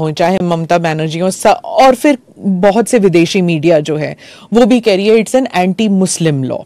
हो, चाहे ममता बनर्जी हो, और फिर बहुत से विदेशी मीडिया जो है वो भी कह रही है it's an anti Muslim law,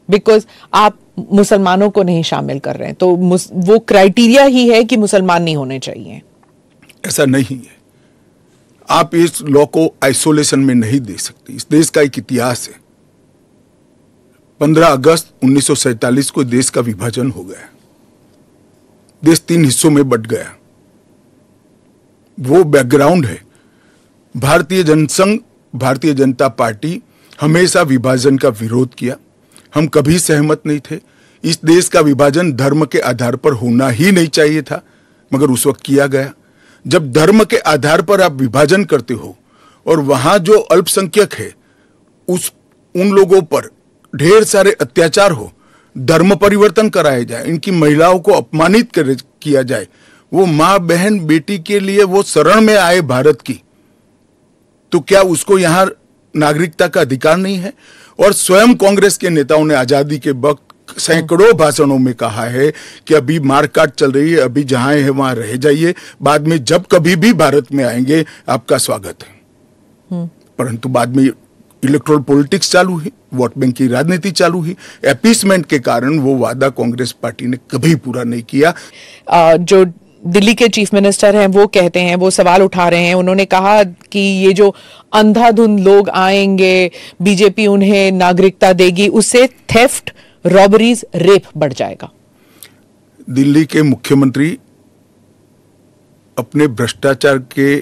because आप मुसलमानों को नहीं शामिल कर रहे हैं, तो वो क्राइटेरिया ही है कि मुसलमान नहीं होने चाहिए। ऐसा नहीं है, आप इस लॉ को आइसोलेशन में नहीं दे सकते। इस देश का एक इतिहास है। 15 अगस्त 1947 को देश का विभाजन हो गया, देश 3 हिस्सों में बंट गया, वो बैकग्राउंड है। भारतीय जनसंघ, भारतीय जनता पार्टी हमेशा विभाजन का विरोध किया, हम कभी सहमत नहीं थे। इस देश का विभाजन धर्म के आधार पर होना ही नहीं चाहिए था, मगर उस वक्त किया गया। जब धर्म के आधार पर आप विभाजन करते हो और वहां जो अल्पसंख्यक है उन लोगों पर ढेर सारे अत्याचार हो, धर्म परिवर्तन कराए जाए, इनकी महिलाओं को अपमानित किया जाए, वो माँ बहन बेटी के लिए वो शरण में आए भारत की, तो क्या उसको यहां नागरिकता का अधिकार नहीं है? और स्वयं कांग्रेस के नेताओं ने आजादी के वक्त सैकड़ों भाषणों में कहा है कि अभी मारकाट चल रही है, अभी जहां है वहां रह जाइए, बाद में जब कभी भी भारत में आएंगे आपका स्वागत है। परंतु बाद में इलेक्टोरल पॉलिटिक्स चालू हुई, वोट बैंक की राजनीति चालू हुई, एपीसमेंट के कारण वो वादा कांग्रेस पार्टी ने कभी पूरा नहीं किया। जो दिल्ली के चीफ मिनिस्टर हैं वो कहते हैं, वो सवाल उठा रहे हैं, उन्होंने कहा कि ये जो अंधाधुंध लोग आएंगे, बीजेपी उन्हें नागरिकता देगी, उससे थेफ्ट, रॉबरीज, रेप बढ़ जाएगा। दिल्ली के मुख्यमंत्री अपने भ्रष्टाचार के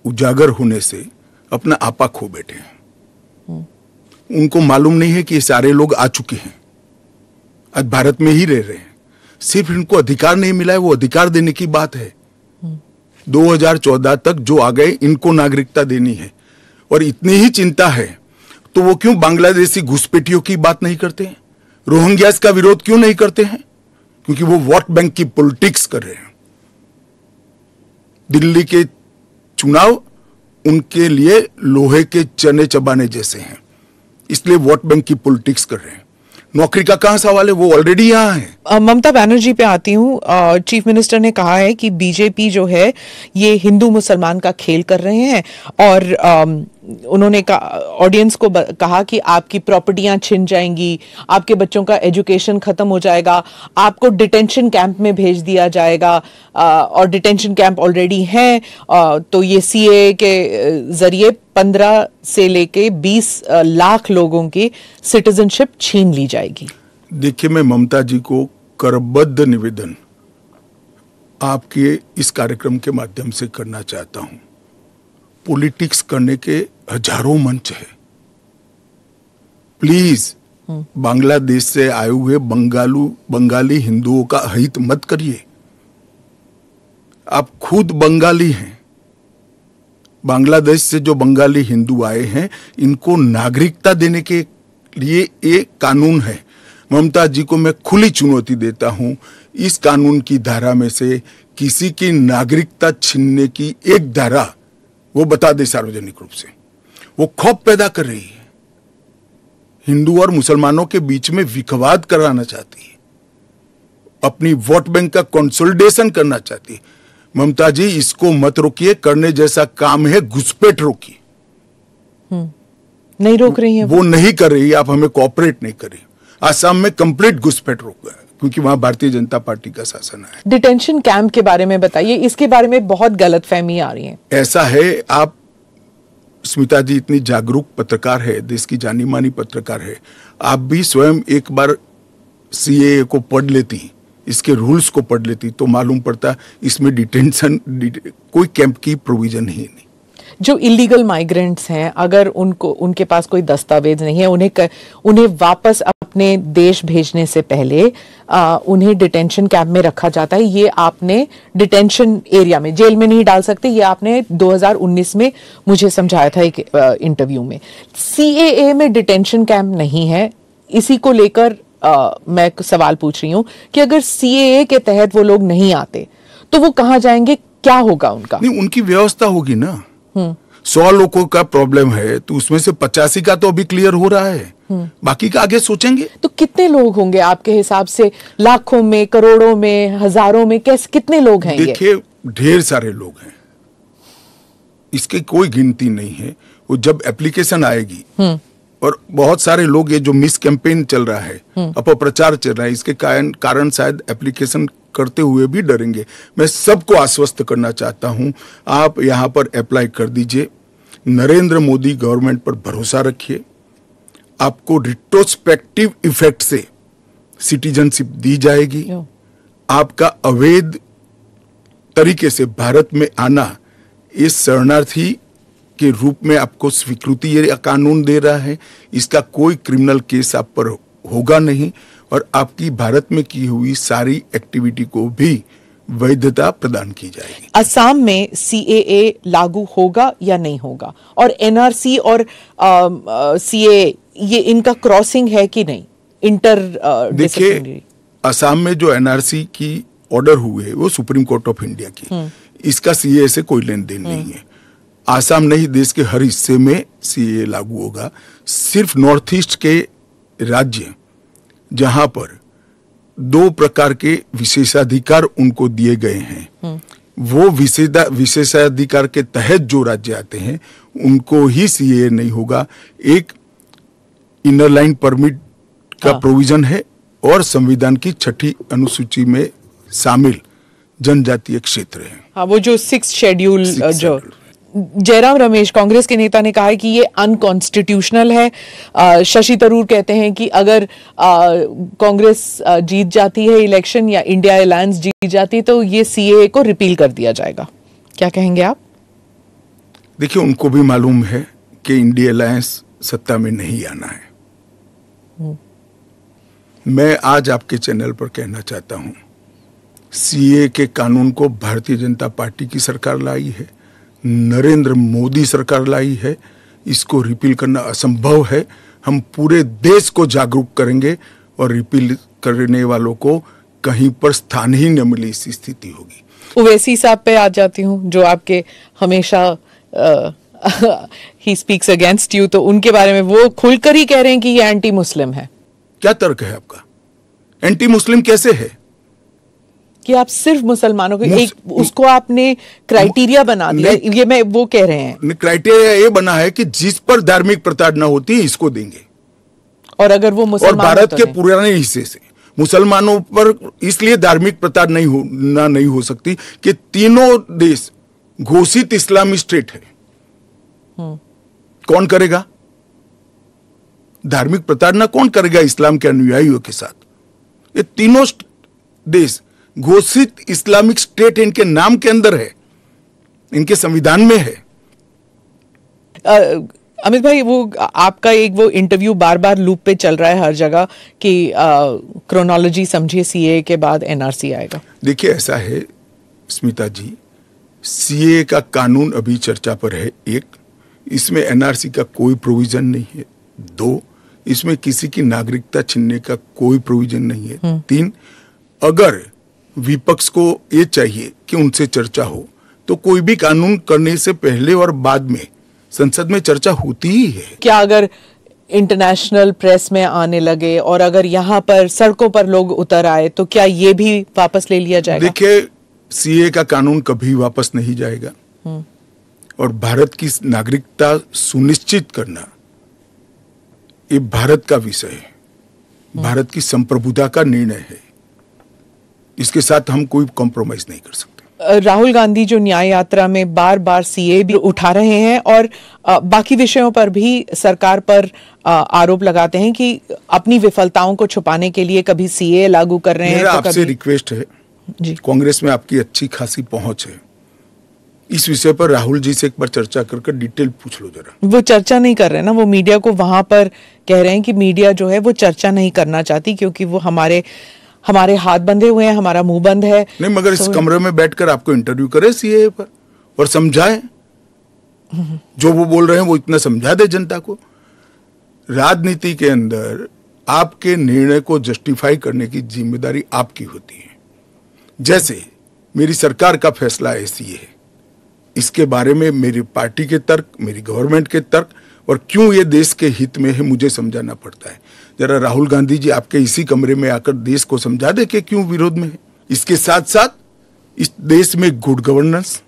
उजागर होने से अपना आपा खो बैठे हैं। उनको मालूम नहीं है कि ये सारे लोग आ चुके हैं, आज भारत में ही रह रहे हैं, सिर्फ इनको अधिकार नहीं मिला है, वो अधिकार देने की बात है। 2014 तक जो आ गए इनको नागरिकता देनी है, और इतनी ही चिंता है तो वो क्यों बांग्लादेशी घुसपैठियों की बात नहीं करते हैं, रोहिंग्यास का विरोध क्यों नहीं करते हैं? क्योंकि वो वोट बैंक की पॉलिटिक्स कर रहे हैं। दिल्ली के चुनाव उनके लिए लोहे के चने चबाने जैसे हैं, इसलिए वोट बैंक की पॉलिटिक्स कर रहे हैं। नौकरी का कहां सवाल है, वो ऑलरेडी यहां है। ममता बनर्जी पे आती हूँ। चीफ मिनिस्टर ने कहा है कि बीजेपी जो है ये हिंदू मुसलमान का खेल कर रहे हैं, और उन्होंने ऑडियंस को कहा कि आपकी प्रॉपर्टियां छिन जाएंगी, आपके बच्चों का एजुकेशन खत्म हो जाएगा, आपको डिटेंशन कैंप में भेज दिया जाएगा, और डिटेंशन कैंप ऑलरेडी हैं। तो ये सीए के जरिए 15 से लेके 20 लाख लोगों की सिटीजनशिप छीन ली जाएगी। देखिए, मैं ममता जी को करबद्ध निवेदन आपके इस कार्यक्रम के माध्यम से करना चाहता हूं। पॉलिटिक्स करने के हजारों मंच है, प्लीज बांग्लादेश से आए हुए बंगाली हिंदुओं का हित मत करिए। आप खुद बंगाली हैं, बांग्लादेश से जो बंगाली हिंदू आए हैं इनको नागरिकता देने के लिए एक कानून है। ममता जी को मैं खुली चुनौती देता हूं, इस कानून की धारा में से किसी की नागरिकता छीनने की एक धारा वो बता दे सार्वजनिक रूप से। वो खौफ पैदा कर रही है, हिंदू और मुसलमानों के बीच में विखवाद कराना चाहती है, अपनी वोट बैंक का कंसोलिडेशन करना चाहती है। ममता जी, इसको मत रोकिए, करने जैसा काम है घुसपैठ रोकिए। नहीं रोक रही है वो नहीं कर रही, आप हमें कोऑपरेट नहीं कर रही। आसाम में कंप्लीट घुसपैठ रोक गया क्योंकि वहां भारतीय जनता पार्टी का शासन है। डिटेंशन कैंप के बारे में बताइए, इसके बारे में बहुत गलतफहमी आ रही है। ऐसा है, आप स्मिता जी इतनी जागरूक पत्रकार है, देश की जानी मानी पत्रकार है, आप भी स्वयं एक बार सीएए को पढ़ लेती, इसके रूल्स को पढ़ लेती तो मालूम पड़ता इसमें डिटेंशन कोई कैंप की प्रोविजन ही नहीं। जो इलीगल माइग्रेंट्स हैं, अगर उनके पास कोई दस्तावेज नहीं है, उन्हें वापस अपने देश भेजने से पहले उन्हें डिटेंशन कैंप में रखा जाता है। ये आपने डिटेंशन एरिया में, जेल में नहीं डाल सकते, ये आपने 2019 में मुझे समझाया था एक इंटरव्यू में। सीएए में डिटेंशन कैंप नहीं है, इसी को लेकर मैं सवाल पूछ रही हूं कि अगर सीएए के तहत वो लोग नहीं आते तो वो कहां जाएंगे, क्या होगा उनका? नहीं, उनकी व्यवस्था होगी ना। 100 लोगों का प्रॉब्लम है तो उसमें से 85 का तो अभी क्लियर हो रहा है, बाकी का आगे सोचेंगे। तो कितने लोग होंगे आपके हिसाब से? लाखों में, करोड़ों में, हजारों में, कितने लोग हैं? देखिए, ढेर सारे लोग हैं। इसकी कोई गिनती नहीं है। वो जब एप्लीकेशन आएगी और बहुत सारे लोग, ये जो मिस कैंपेन चल रहा है, अपप्रचार चल रहा है, इसके कारण शायद एप्लीकेशन करते हुए भी डरेंगे। मैं सबको आश्वस्त करना चाहता हूं, आप यहां पर अप्लाई कर दीजिए। नरेंद्र मोदी गवर्नमेंट पर भरोसा रखिए। आपको रिट्रोस्पेक्टिव इफेक्ट से सिटीजनशिप दी जाएगी। आपका अवैध तरीके से भारत में आना, इस शरणार्थी के रूप में आपको स्वीकृति ये कानून दे रहा है। इसका कोई क्रिमिनल केस आप पर होगा नहीं और आपकी भारत में की हुई सारी एक्टिविटी को भी वैधता प्रदान की जाएगी। असम में सीएए लागू होगा या नहीं होगा, और एनआरसी और सीएए ये इनका क्रॉसिंग है कि नहीं? देखिए, असम में जो एनआरसी की ऑर्डर हुए वो सुप्रीम कोर्ट ऑफ इंडिया की, इसका सीएए से कोई लेन देन नहीं है। आसाम नहीं, देश के हर हिस्से में सीएए लागू होगा। सिर्फ नॉर्थ ईस्ट के राज्य जहां पर 2 प्रकार के विशेषाधिकार उनको दिए गए हैं, वो विशेषाधिकार के तहत जो राज्य आते हैं उनको ही सीएए नहीं होगा। एक इनर लाइन परमिट का प्रोविजन है और संविधान की 6ठी अनुसूची में शामिल जनजातीय क्षेत्र है। हाँ, वो जो 6th शेड्यूल जो जयराम रमेश कांग्रेस के नेता ने कहा है कि ये अनकॉन्स्टिट्यूशनल है। शशि थरूर कहते हैं कि अगर कांग्रेस जीत जाती है इलेक्शन या इंडिया अलायंस जीत जाती है तो ये सीएए को रिपील कर दिया जाएगा। क्या कहेंगे आप? देखिए, उनको भी मालूम है कि इंडिया अलायंस सत्ता में नहीं आना है। मैं आज आपके चैनल पर कहना चाहता हूं, सीएए के कानून को भारतीय जनता पार्टी की सरकार लाई है, नरेंद्र मोदी सरकार लाई है। इसको रिपील करना असंभव है। हम पूरे देश को जागरूक करेंगे और रिपील करने वालों को कहीं पर स्थान ही न मिले, इस स्थिति होगी। ओवैसी साहब पे आ जाती हूँ, जो आपके हमेशा ही स्पीक्स अगेंस्ट यू, तो उनके बारे में वो खुलकर ही कह रहे हैं कि ये एंटी मुस्लिम है। क्या तर्क है आपका? एंटी मुस्लिम कैसे है? कि आप सिर्फ मुसलमानों को एक उसको आपने क्राइटेरिया बना दिया, ये मैं वो कह रहे हैं। क्राइटेरिया ये बना है कि जिस पर धार्मिक प्रताड़ना होती है इसको देंगे, और अगर वो मुसलमान, और भारत के पुराने हिस्से से मुसलमानों पर इसलिए धार्मिक प्रताड़ना नहीं हो सकती कि तीनों देश घोषित इस्लामी स्टेट है। कौन करेगा धार्मिक प्रताड़ना? कौन करेगा इस्लाम के अनुयायियों के साथ? ये तीनों देश घोषित इस्लामिक स्टेट इनके नाम के अंदर है, इनके संविधान में है। अमित भाई, वो आपका एक वो इंटरव्यू बार बार लूप पे चल रहा है हर जगह कि क्रोनोलॉजी समझिए, सीएए के बाद एनआरसी आएगा। देखिए, ऐसा है स्मिता जी, सीएए का कानून अभी चर्चा पर है। 1, इसमें एनआरसी का कोई प्रोविजन नहीं है। 2, इसमें किसी की नागरिकता छीनने का कोई प्रोविजन नहीं है। 3, अगर विपक्ष को ये चाहिए कि उनसे चर्चा हो तो कोई भी कानून करने से पहले और बाद में संसद में चर्चा होती ही है। क्या अगर इंटरनेशनल प्रेस में आने लगे और अगर यहाँ पर सड़कों पर लोग उतर आए तो क्या ये भी वापस ले लिया जाएगा? देखिए, सीए का कानून कभी वापस नहीं जाएगा और भारत की नागरिकता सुनिश्चित करना ये भारत का विषय है, भारत की संप्रभुता का निर्णय है। इसके साथ हम कोई कॉम्प्रोमाइज नहीं कर सकते। राहुल गांधी जो न्याय यात्रा में बार बार सीए भी उठा रहे हैं और बाकी विषयों पर भी सरकार पर आरोप लगाते हैं कि अपनी विफलताओं को छुपाने के लिए कभी सीए लागू कर रहे हैं। मेरा आपसे रिक्वेस्ट है जी, कांग्रेस में आपकी अच्छी खासी पहुंच है, इस विषय पर राहुल जी से एक बार चर्चा कर डिटेल पूछ लो जरा। वो चर्चा नहीं कर रहे ना, वो मीडिया को वहां पर कह रहे हैं कि मीडिया जो है वो चर्चा नहीं करना चाहती क्योंकि वो हमारे हाथ बंधे हुए हैं, हमारा मुंह बंद है। नहीं, मगर इस कमरे में बैठकर आपको इंटरव्यू करे सीए पर और समझाए, जो वो बोल रहे हैं वो इतना समझा दे जनता को। राजनीति के अंदर आपके निर्णय को जस्टिफाई करने की जिम्मेदारी आपकी होती है। जैसे मेरी सरकार का फैसला ऐसी है, इसके बारे में मेरी पार्टी के तर्क, मेरी गवर्नमेंट के तर्क और क्यों ये देश के हित में है मुझे समझाना पड़ता है। जरा राहुल गांधी जी आपके इसी कमरे में आकर देश को समझा दे कि क्यों विरोध में है। इसके साथ साथ इस देश में गुड गवर्नेंस,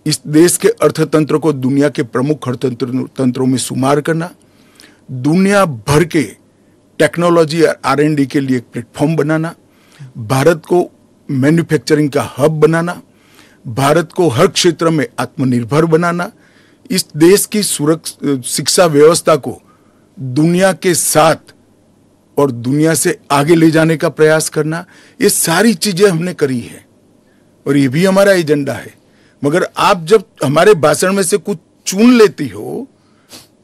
इस देश के अर्थतंत्र को दुनिया के प्रमुख अर्थतंत्रों में शुमार करना, दुनिया भर के टेक्नोलॉजी और R&D के लिए एक प्लेटफॉर्म बनाना, भारत को मैन्युफैक्चरिंग का हब बनाना, भारत को हर क्षेत्र में आत्मनिर्भर बनाना, इस देश की शिक्षा व्यवस्था को दुनिया के साथ और दुनिया से आगे ले जाने का प्रयास करना, ये सारी चीजें हमने करी है और ये भी हमारा एजेंडा है। मगर आप जब हमारे भाषण में से कुछ चुन लेती हो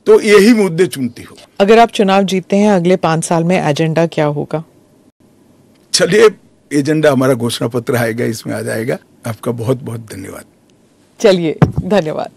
तो यही मुद्दे चुनती हो। अगर आप चुनाव जीतते हैं अगले 5 साल में एजेंडा क्या होगा? चलिए, एजेंडा हमारा घोषणा पत्र आएगा, इसमें आ जाएगा। आपका बहुत बहुत धन्यवाद। चलिए, धन्यवाद।